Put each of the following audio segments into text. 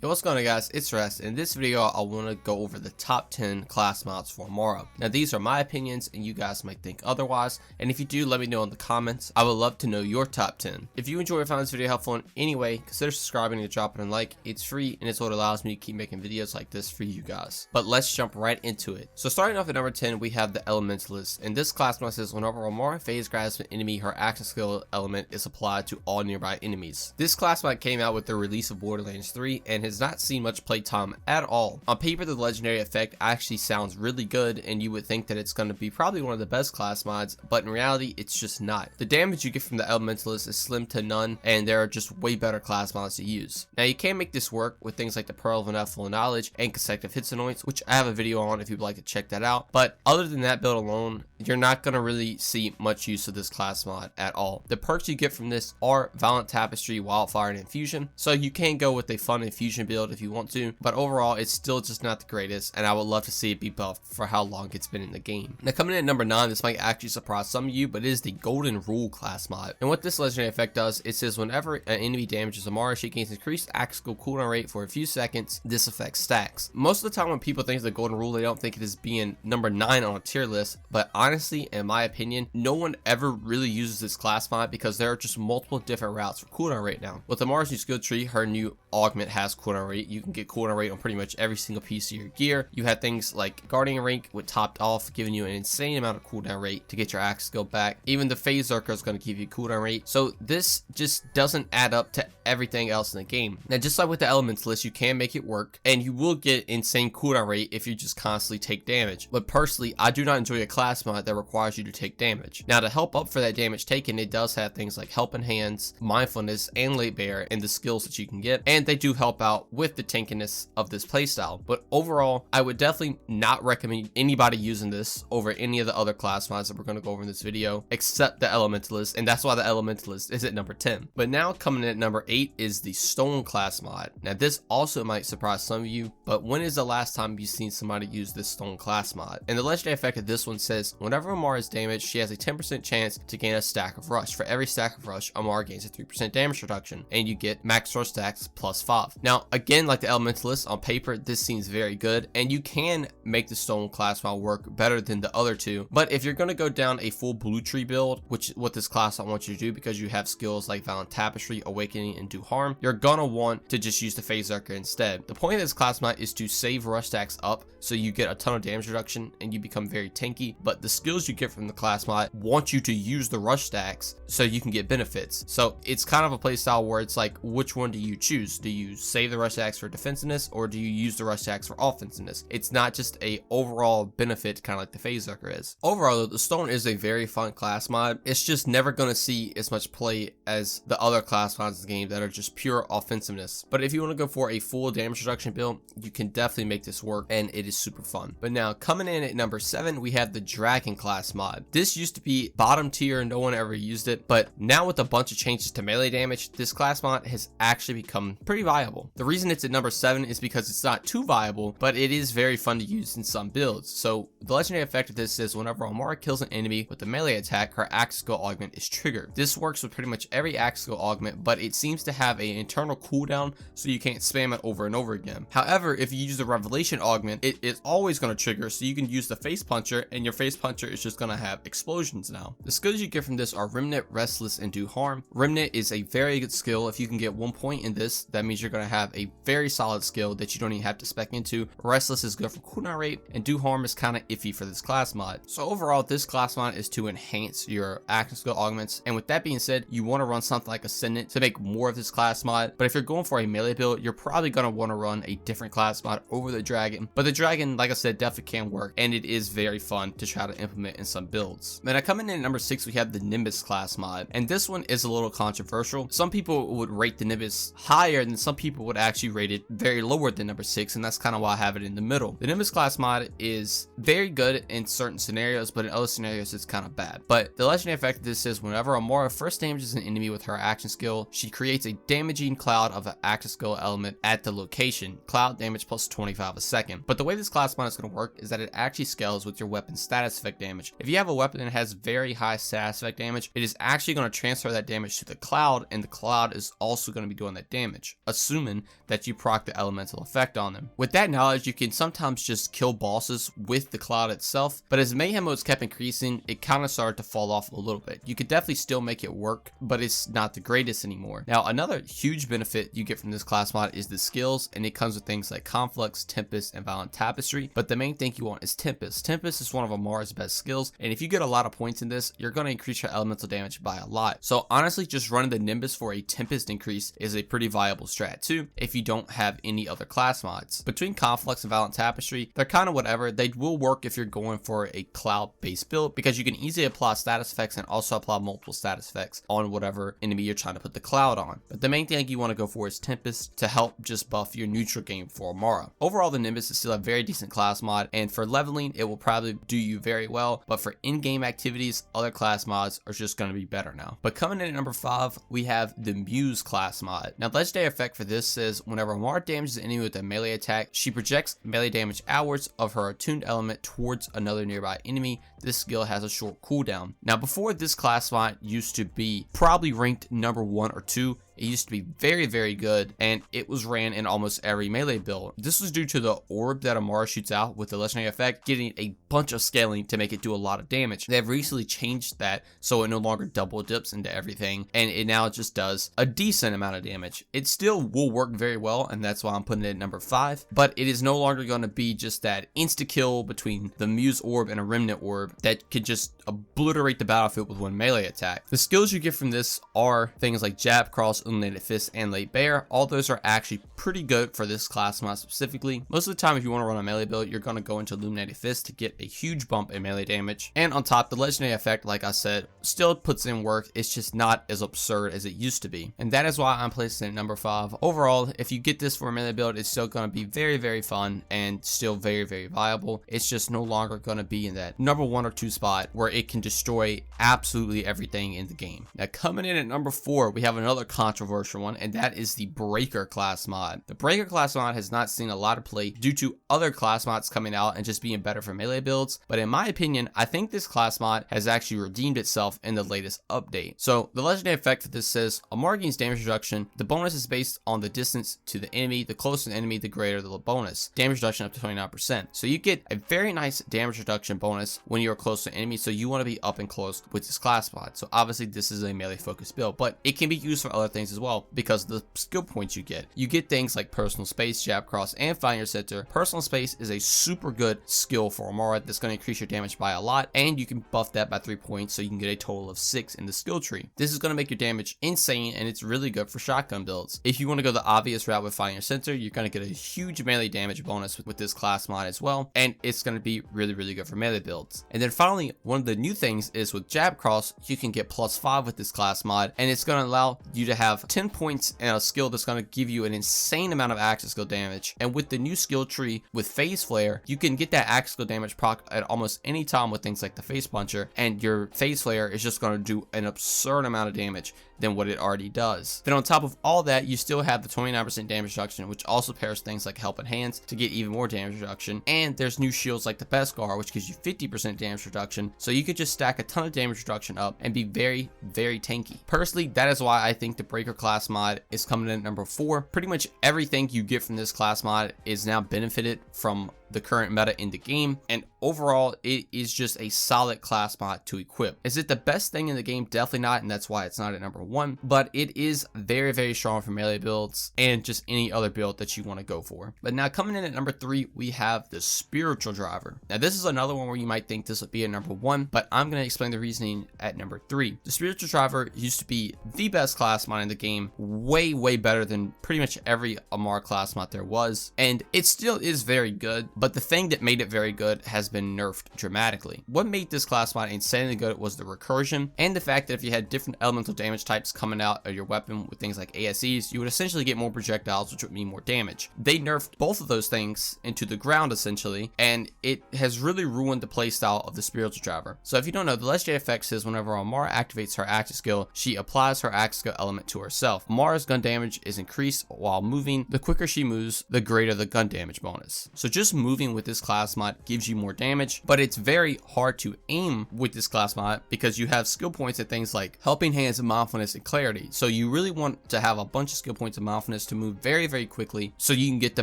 Yo, what's going on guys, it's Rest. In this video I want to go over the top 10 class mods for Amara. Now these are my opinions and you guys might think otherwise, and if you do, let me know in the comments. I would love to know your top 10. If you enjoy or found this video helpful in any way, consider subscribing and dropping a like. It's free and it's what allows me to keep making videos like this for you guys. But let's jump right into it. So starting off at number 10 we have the Elementalist, and this class mod says whenever Amara phase grabs an enemy, her action skill element is applied to all nearby enemies. This class mod came out with the release of Borderlands 3 and has not seen much playtime at all. On paper the legendary effect actually sounds really good and you would think that it's going to be probably one of the best class mods, but in reality it's just not. The damage you get from the Elementalist is slim to none and there are just way better class mods to use. Now you can make this work with things like the Pearl of Ineffable Knowledge and consecutive hits annoyance, which I have a video on if you'd like to check that out, but other than that build alone you're not going to really see much use of this class mod at all. The perks you get from this are Violent Tapestry, Wildfire, and Infusion, so you can go with a fun infusion build if you want to, but overall it's still just not the greatest and I would love to see it be buffed for how long it's been in the game. Now coming in at number 9, this might actually surprise some of you, but it is the Golden Rule class mod, and what this legendary effect does, it says whenever an enemy damages Amara, she gains increased axe skill cooldown rate for a few seconds. This effect stacks. Most of the time when people think of the Golden Rule, they don't think it is being number 9 on a tier list, but honestly in my opinion no one ever really uses this class mod because there are just multiple different routes for cooldown rate now. With Amara's new skill tree, her new augment has cooldown rate. You can get cooldown rate on pretty much every single piece of your gear. You have things like Guardian rank with topped off, giving you an insane amount of cooldown rate to get your axe skill back. Even the phase Zerker is going to give you cooldown rate. So this just doesn't add up to everything else in the game. Now just like with the Elementalist, you can make it work and you will get insane cooldown rate if you just constantly take damage. But personally, I do not enjoy a class mod that requires you to take damage. Now to help up for that damage taken, it does have things like Helping Hands, Mindfulness, and Late Bear, and the skills that you can get, and they do help out with the tankiness of this playstyle. But overall, I would definitely not recommend anybody using this over any of the other class mods that we're going to go over in this video, except the Elementalist, and that's why the Elementalist is at number 10. But now coming in at number 8 is the Stone class mod. Now this also might surprise some of you, but when is the last time you've seen somebody use this Stone class mod? And the legendary effect of this one says whenever Amara is damaged, she has a 10% chance to gain a stack of rush. For every stack of rush, Amara gains a 3% damage reduction, and you get max rush stacks plus 5. Now again, like the Elementalist, on paper this seems very good and you can make the Stone class mod work better than the other two, but if you're going to go down a full blue tree build, which what this class I want you to do because you have skills like Violent Tapestry, Awakening, and Do Harm, you're gonna want to just use the phase Zerker instead. The point of this class mod is to save rush stacks up so you get a ton of damage reduction and you become very tanky, but the skills you get from the class mod want you to use the rush stacks so you can get benefits. So it's kind of a playstyle where it's like, which one do you choose? Do you save the rush stacks for defensiveness or do you use the rush stacks for offensiveness? It's not just a overall benefit kind of like the phase Zerker is. Overall though, the Stone is a very fun class mod. It's just never going to see as much play as the other class mods in the game that are just pure offensiveness. But if you want to go for a full damage reduction build, you can definitely make this work and it is super fun. But now coming in at number 7, we have the Dragon class mod. This used to be bottom tier, no one ever used it, but now with a bunch of changes to melee damage, this class mod has actually become pretty viable. The reason it's at number 7 is because it's not too viable, but it is very fun to use in some builds. So the legendary effect of this is whenever Amara kills an enemy with a melee attack, her axe skill augment is triggered. This works with pretty much every axe skill augment, but it seems to have an internal cooldown so you can't spam it over and over again. However, if you use the Revelation augment, it is always going to trigger, so you can use the face puncher and your face puncher is just going to have explosions now. The skills you get from this are Remnant, Restless, and Do Harm. Remnant is a very good skill. If you can get 1 point in this, that means you're going to have a very solid skill that you don't even have to spec into. Restless is good for cooldown rate, and Do Harm is kind of iffy for this class mod. So overall, this class mod is to enhance your action skill augments, and with that being said, you want to run something like Ascendant to make more of this class mod, but if you're going for a melee build, you're probably going to want to run a different class mod over the Dragon. But the Dragon, like I said, definitely can work, and it is very fun to try to implement in some builds. Then coming in at number 6, we have the Nimbus class mod, and this one is a little controversial. Some people would rate the Nimbus higher, and some people would actually rate it very lower than number 6, and that's kind of why I have it in the middle. The Nimbus class mod is very good in certain scenarios, but in other scenarios it's kind of bad. But the legendary effect of this is whenever Amara first damages an enemy with her action skill, she creates a damaging cloud of an action skill element at the location. Cloud damage plus 25 a second. But the way this class mod is going to work is that it actually scales with your weapon status effect damage. If you have a weapon that has very high status effect damage, it is actually going to transfer that damage to the cloud, and the cloud is also going to be doing that damage, assuming that you proc the elemental effect on them. With that knowledge, you can sometimes just kill bosses with the cloud itself, but as mayhem modes kept increasing, it kind of started to fall off a little bit. You could definitely still make it work, but it's not the greatest anymore. Now, another huge benefit you get from this class mod is the skills, and it comes with things like Conflux, Tempest, and Violent Tapestry, but the main thing you want is Tempest. Tempest is one of Amara's best skills, and if you get a lot of points in this, you're going to increase your elemental damage by a lot. So honestly, just running the Nimbus for a Tempest increase is a pretty viable strat too, if you don't have any other class mods. Between Conflux and Violent Tapestry, they're kind of whatever. They will work if you're going for a cloud-based build, because you can easily apply status effects and also apply multiple status effects on whatever enemy you're trying to put the cloud on. But the main thing you want to go for is Tempest to help just buff your neutral game for Amara. Overall, the Nimbus is still a very decent class mod, and for leveling, it will probably do you very well, but for in-game activities, other class mods are just going to be better now. But coming in at number 5, we have the Muse class mod. Now, the legendary effect for this says whenever Amara damages an enemy with a melee attack, she projects melee damage outwards of her attuned element towards another nearby enemy. This skill has a short cooldown. Now, before, this class mod used to be probably ranked number 1 or 2. It used to be very, very good, and it was ran in almost every melee build. This was due to the orb that Amara shoots out with the legendary effect getting a bunch of scaling to make it do a lot of damage. They have recently changed that so it no longer double dips into everything, and it now just does a decent amount of damage. It still will work very well, and that's why I'm putting it at number 5, but it is no longer going to be just that insta-kill between the Muse orb and a Remnant orb that could just obliterate the battlefield with one melee attack. The skills you get from this are things like Jab, Cross, Illuminated Fist, and Late Bear. All those are actually pretty good for this class mod specifically. Most of the time, if you want to run a melee build, you're going to go into Illuminated Fist to get a huge bump in melee damage. And on top, the legendary effect, like I said, still puts in work. It's just not as absurd as it used to be. And that is why I'm placing it at number 5. Overall, if you get this for a melee build, it's still going to be very, very fun and still very, very viable. It's just no longer going to be in that number 1 or 2 spot where it can destroy absolutely everything in the game. Now, coming in at number 4, we have another controversial one, and that is the Breaker class mod. The Breaker class mod has not seen a lot of play due to other class mods coming out and just being better for melee builds, but in my opinion, I think this class mod has actually redeemed itself in the latest update. So the legendary effect for this says Amara gains damage reduction. The bonus is based on the distance to the enemy. The closer the enemy, the greater the bonus. Damage reduction up to 29%. So you get a very nice damage reduction bonus when you're close to enemy, so you want to be up and close with this class mod. So obviously this is a melee focused build, but it can be used for other things as well because of the skill points you get. You get things like Personal Space, Jab, Cross, and Find Your Center. Personal Space is a super good skill for Amara that's going to increase your damage by a lot, and you can buff that by 3 points so you can get a total of 6 in the skill tree. This is going to make your damage insane, and it's really good for shotgun builds. If you want to go the obvious route with Find Your Center, you're going to get a huge melee damage bonus with this class mod as well, and it's going to be really, really good for melee builds. And then finally, one of the new things is with Jab Cross, you can get +5 with this class mod, and it's going to allow you to have 10 points and a skill that's going to give you an insane amount of action skill damage. And with the new skill tree with Phase Flare, you can get that action skill damage proc at almost any time with things like the Face Puncher, and your Phase Flare is just going to do an absurd amount of damage than what it already does. Then on top of all that, you still have the 29% damage reduction, which also pairs things like Helping Hands to get even more damage reduction. And there's new shields like the Beskar, which gives you 50% damage reduction. So you could just stack a ton of damage reduction up and be very, very tanky. Personally, that is why I think the Breaker class mod is coming in at number 4. Pretty much everything you get from this class mod is now benefited from the current meta in the game, and overall it is just a solid class mod to equip. Is it the best thing in the game? Definitely not, and that's why it's not at number 1, but it is very, very strong for melee builds and just any other build that you want to go for. But now coming in at number 3, we have the Spiritual Driver. Now this is another one where you might think this would be at number 1, but I'm going to explain the reasoning at number 3. The Spiritual Driver used to be the best class mod in the game, way, way better than pretty much every Amara class mod there was, and it still is very good. But the thing that made it very good has been nerfed dramatically. What made this class mod insanely good was the recursion and the fact that if you had different elemental damage types coming out of your weapon with things like ASEs, you would essentially get more projectiles, which would mean more damage. They nerfed both of those things into the ground essentially, and it has really ruined the playstyle of the Spiritual Driver. So if you don't know, the legendary effect says whenever Amara activates her active skill, she applies her active skill element to herself. Amara's gun damage is increased while moving. The quicker she moves, the greater the gun damage bonus. So just moving with this class mod gives you more damage, but it's very hard to aim with this class mod because you have skill points at things like helping hands and mindfulness and clarity. So you really want to have a bunch of skill points of mindfulness to move very, very quickly so you can get the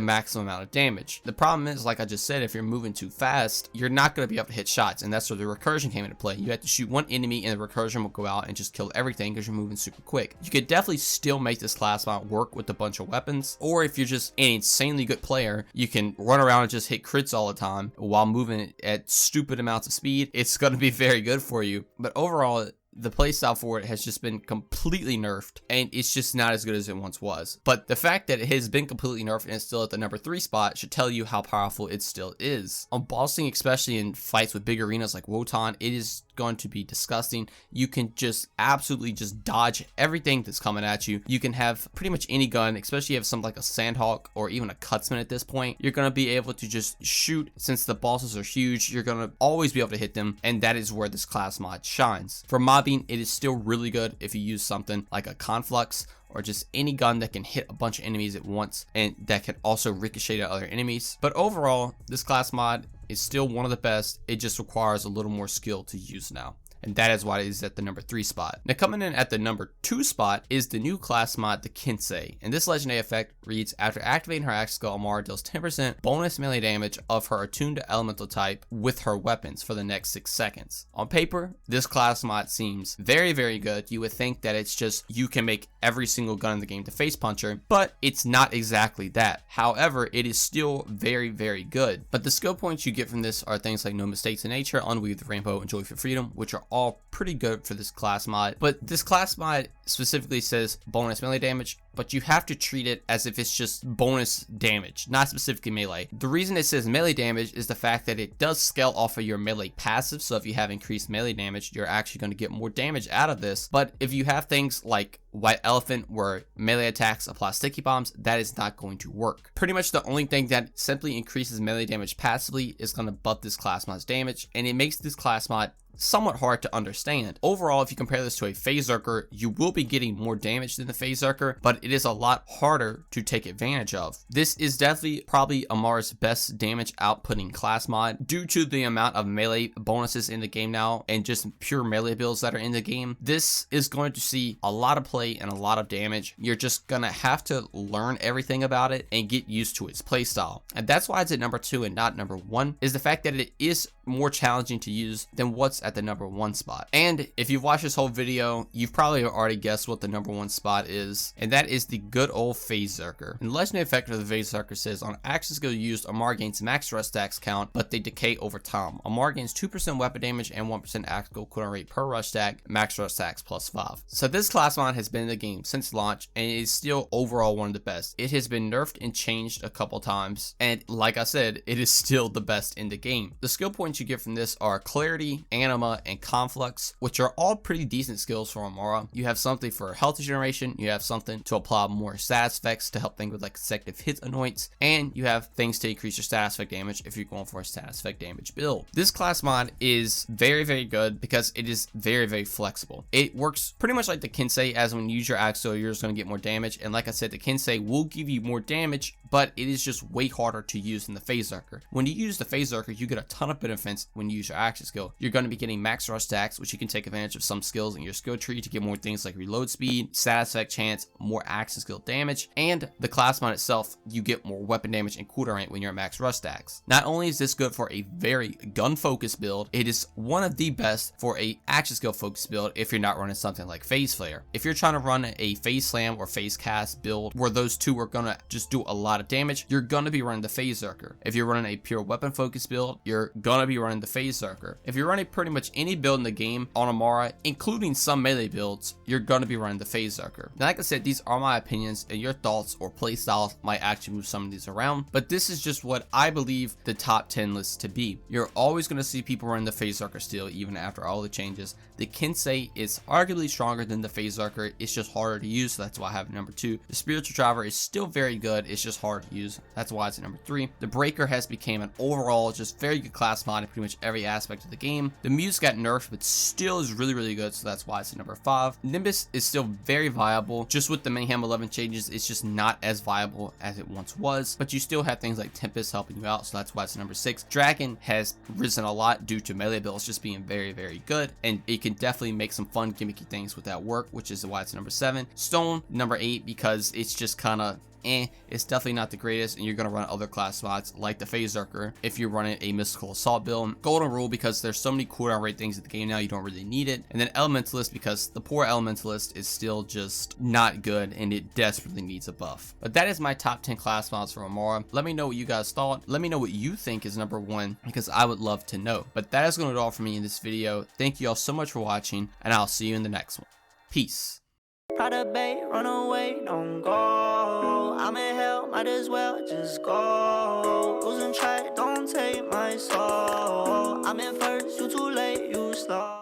maximum amount of damage. The problem is, like I just said, if you're moving too fast, you're not going to be able to hit shots, and that's where the recursion came into play. You have to shoot one enemy and the recursion will go out and just kill everything because you're moving super quick. You could definitely still make this class mod work with a bunch of weapons, or if you're just an insanely good player, you can run around and just hit crits all the time while moving at stupid amounts of speed. It's going to be very good for you, but overall, the playstyle for it has just been completely nerfed, and it's just not as good as it once was. But the fact that it has been completely nerfed and it's still at the number 3 spot should tell you how powerful it still is. On bossing, especially in fights with big arenas like Wotan, it is going to be disgusting. You can just absolutely just dodge everything that's coming at you. You can have pretty much any gun, especially if you have something like a Sandhawk or even a Cutsman at this point. You're going to be able to just shoot. Since the bosses are huge, you're going to always be able to hit them, and that is where this class mod shines. For mobbing, it is still really good if you use something like a Conflux or just any gun that can hit a bunch of enemies at once and that can also ricochet at other enemies. But overall, this class mod is still one of the best. It just requires a little more skill to use now, and that is why it is at the number 3 spot. Now, coming in at the number 2 spot is the new class mod, the Kensei. And this legendary effect reads, after activating her axe skill, Amara deals 10% bonus melee damage of her attuned to elemental type with her weapons for the next 6 seconds. On paper, this class mod seems very, very good. You would think that it's just you can make every single gun in the game to face punch her, but it's not exactly that. However, it is still very, very good. But the skill points you get from this are things like No Mistakes in Nature, Unweave the Rainbow, and Joy for Freedom, which are all pretty good for this class mod. But this class mod specifically says bonus melee damage, but you have to treat it as if it's just bonus damage, not specifically melee. The reason it says melee damage is the fact that it does scale off of your melee passive, so if you have increased melee damage, you're actually going to get more damage out of this. But if you have things like White Elephant where melee attacks apply sticky bombs, that is not going to work. Pretty much the only thing that simply increases melee damage passively is going to buff this class mod's damage, and it makes this class mod somewhat hard to understand. Overall, if you compare this to a Phaserker, you will be getting more damage than the Phaserker, but it is a lot harder to take advantage of. This is definitely probably Amara's best damage outputting class mod due to the amount of melee bonuses in the game now and just pure melee builds that are in the game. This is going to see a lot of play and a lot of damage. You're just gonna have to learn everything about it and get used to its playstyle. And that's why it's at number 2 and not number 1, is the fact that it is more challenging to use than what's at the number 1 spot. And if you've watched this whole video, you've probably already guessed what the number 1 spot is, and that is the good old Phaserker. And the legendary effect of the Phaserker says, on action skill used, Amara gains max rust stacks count, but they decay over time. Amara gains 2% weapon damage and 1% action skill cooldown rate per rush stack, max rust stacks plus 5. So this class mod has been in the game since launch, and it is still overall one of the best. It has been nerfed and changed a couple times, and like I said, it is still the best in the game. The skill points you get from this are Clarity, Anima, and Conflux, which are all pretty decent skills for Amara. You have something for health generation, you have something to apply more status effects to help things with like consecutive hit annoyance, and you have things to increase your status effect damage if you're going for a status effect damage build. This class mod is very, very good because it is very, very flexible. It works pretty much like the Kensei, as when you use your axe, so you're just going to get more damage, and like I said, the Kensei will give you more damage, but it is just way harder to use than the Phaserker. When you use the Phaserker, you get a ton of benefits when you use your action skill. You're going to be getting max rush stacks, which you can take advantage of some skills in your skill tree to get more things like reload speed, status effect chance, more action skill damage, and the class mod itself, you get more weapon damage and cooldown rate when you're at max rush stacks. Not only is this good for a very gun focused build, it is one of the best for a action skill focused build if you're not running something like Phase Flare. If you're trying to run a Phase Slam or Phase Cast build where those two are gonna just do a lot of damage, you're gonna be running the Phaserker. If you're running a pure weapon focused build, you're gonna be running the Phaserker. If you're running pretty much any build in the game on Amara, including some melee builds, you're gonna be running the Phaserker. Now, like I said, these are my opinions, and your thoughts or playstyles might actually move some of these around, but this is just what I believe the top 10 list to be. You're always gonna see people running the Phaserker still, even after all the changes. The Kensei is arguably stronger than the Phaserker. It's just harder to use, so that's why I have it number 2. The Spiritual Driver is still very good, it's just hard to use. That's why it's at number 3. The Breaker has become an overall just very good class mod in pretty much every aspect of the game. The Muse got nerfed, but still is really good, so that's why it's at number 5. Nimbus is still very viable. Just with the Mayhem 11 changes, it's just not as viable as it once was, but you still have things like Tempest helping you out, so that's why it's at number 6. Dragon has risen a lot due to melee builds just being very good, and it can definitely make some fun gimmicky things with that work, which is why it's number 7. Stone, number 8, because it's just kind of it's definitely not the greatest, and you're going to run other class spots like the Phase Zerker if you're running a Mystical Assault build. Golden Rule, because there's so many cooldown rate things in the game now, you don't really need it. And then Elementalist, because the poor Elementalist is still just not good and it desperately needs a buff. But that is my top 10 class mods for Amara. Let me know what you guys thought. Let me know what you think is number 1, because I would love to know. But that is going to do all for me in this video. Thank you all so much for watching, and I'll see you in the next one. Peace. Prada Bay, run away, don't go. I'm in hell, might as well just go. Losing track, don't take my soul. I'm in first, you too late, you slow.